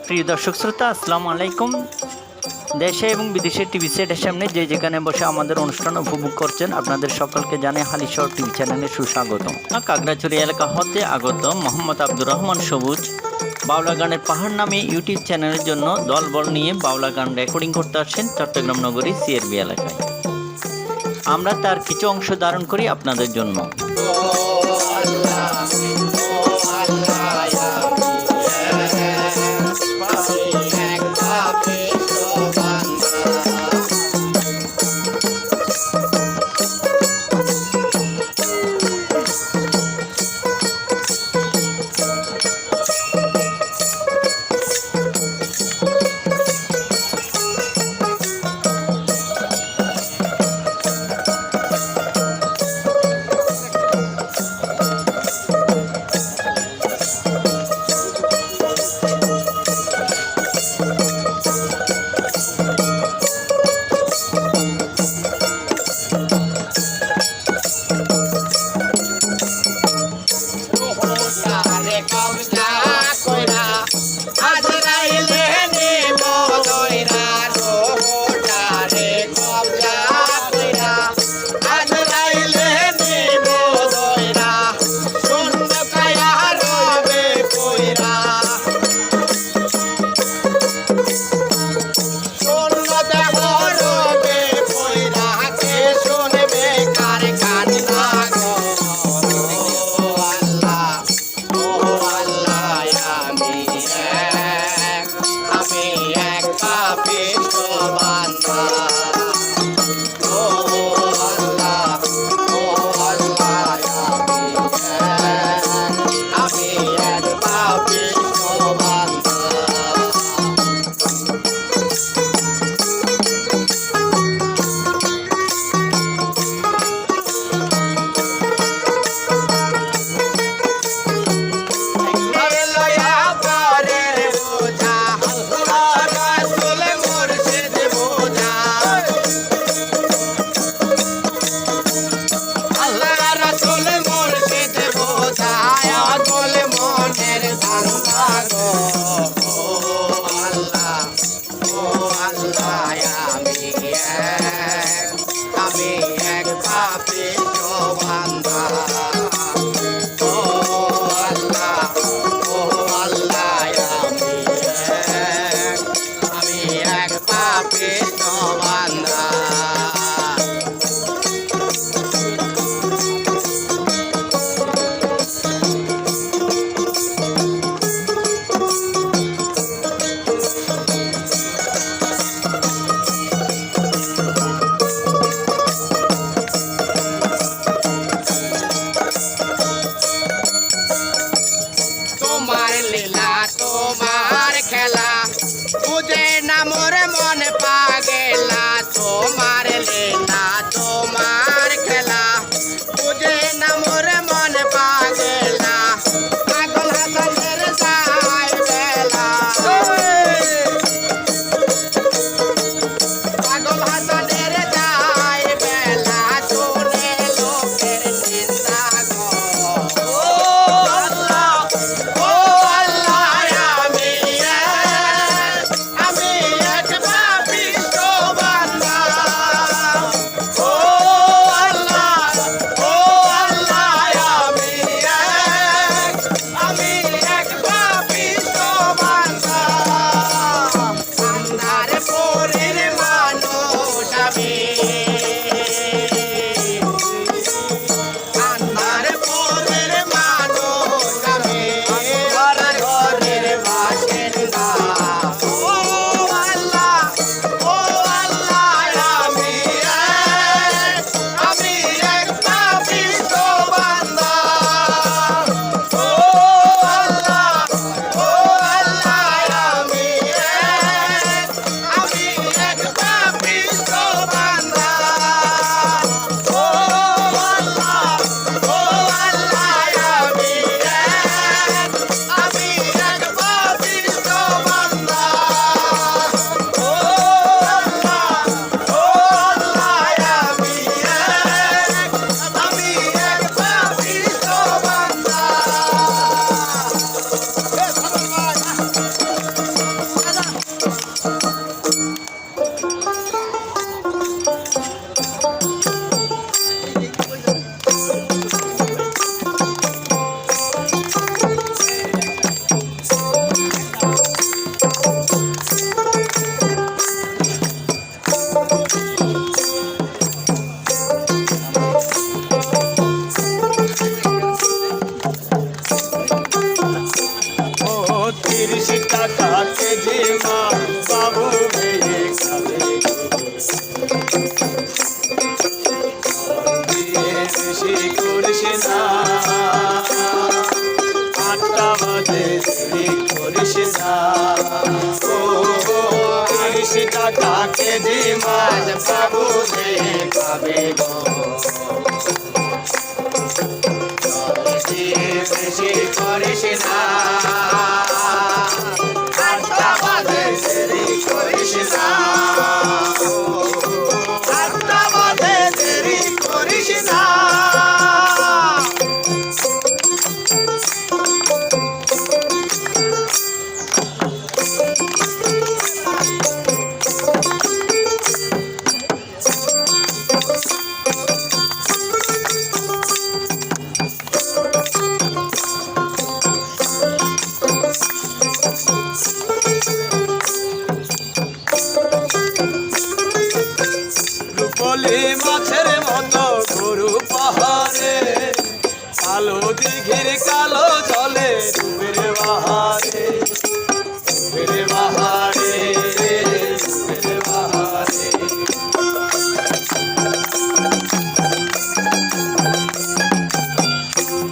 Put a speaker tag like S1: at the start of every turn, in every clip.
S1: প্রিয় দর্শক শ্রোতা, আসসালামু আলাইকুম। দেশে এবং বিদেশের টিভি সেটের সামনে যে যেখানে বসে আমাদের অনুষ্ঠান উপভোগ করছেন, আপনাদের সকলকে জানাই হালিশহর টিভি চ্যানেলে সুস্বাগতম। কাকড়াছড়ি এলাকা হতে আগত মোহাম্মদ আব্দুর রহমান সবুজ বাউলা গানের পাহাড় নামে ইউটিউব চ্যানেলের জন্য দলবল নিয়ে বাউলা গান রেকর্ডিং করতে আসছেন চট্টগ্রাম নগরী সিআরবি এলাকায়। আমরা তার কিছু অংশ ধারণ করি আপনাদের জন্য।
S2: 30 টাকা কেজি মাছ বাবু ভেঙে খাবে বেশি করিস না 8টা বাজে দেরি করিস না ও 30 টাকা কেজি মাছ বাবু ভেঙে খাবে গো বেশি করিস না 8টা বাজে দেরি করিস না 8টা বাজে দেরি করিস না রূপলি মাছের মতো গরু পাহাড়ে কালো দিঘির কালো জলে ডুবের বাহারে ডুবের বাহারে ডুবের বাহারে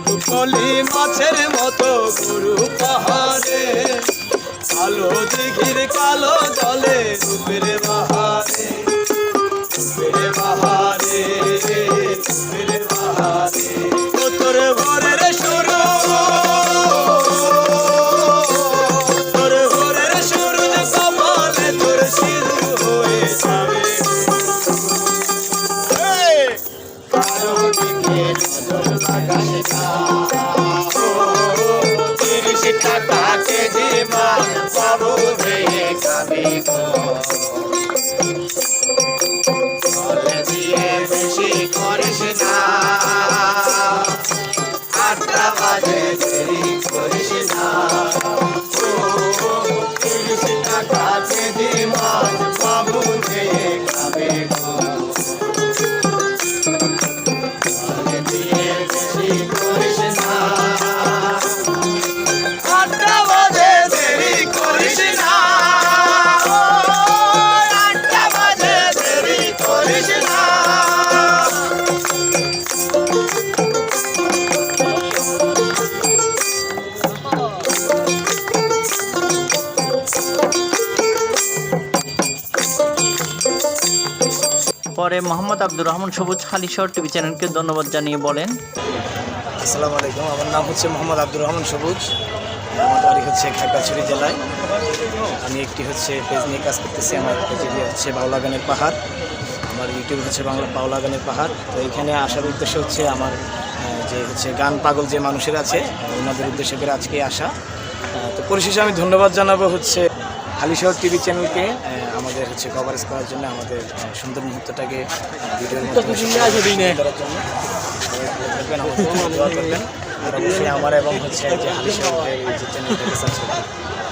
S2: রূপলি মাছের মতো গরু পাহাড়ে কালো দিঘির কালো জলে ডুবের বাহারে মেরে বাহারে মেরে বাহারে তোর ভোরের শুরু তোর ভোরের শুরু কপালে তোর শুরু হয়ে যাবে কারো দিকে নজর লাগাস না 30 টাকা কেজি মাছ বাবু ভেঙে খাবে গো বেশি করিস না 8টা বাজে দেরি করিস না 30 টাকা কেজি মাছ বাবু ভেঙে খাবে গো বেশি করিস না 8টা বাজে দেরি করিস না 8টা বাজে দেরি করিস না
S1: পরে মোহাম্মদ আব্দুর রহমান সবুজ হালিশহর টিভি চ্যানেলকে ধন্যবাদ জানিয়ে বলেন,
S3: আসসালামু আলাইকুম। আমার নাম হচ্ছে মোহাম্মদ আব্দুর রহমান সবুজ। আমার বাড়ি হচ্ছে খাগড়াছড়ি জেলায়। আমি একটি হচ্ছে পেজ নিয়ে কাজ করতেছি। আমার পেজে হচ্ছে বাউলা গানের পাহাড়। আমার ইউটিউব হচ্ছে বাংলা বাউলা গানের পাহাড়। তো এখানে আসার উদ্দেশ্য হচ্ছে আমার যে হচ্ছে গান পাগল যে মানুষের আছে ওনাদের উদ্দেশ্য করে আজকে আসা। তো পরিশেষে আমি ধন্যবাদ জানাবো হচ্ছে হালিশহর টিভি চ্যানেলকে আমাদের হচ্ছে কভারেজ করার জন্য, আমাদের সুন্দর মুহূর্তটাকে ভিডিওর মধ্যে করার জন্য। থাকবেন, আমার করবেন আর অবশ্যই আমার এবং হচ্ছে যে হালিশহর যে চ্যানেলটাকে সাবস্ক্রাইব করবেন।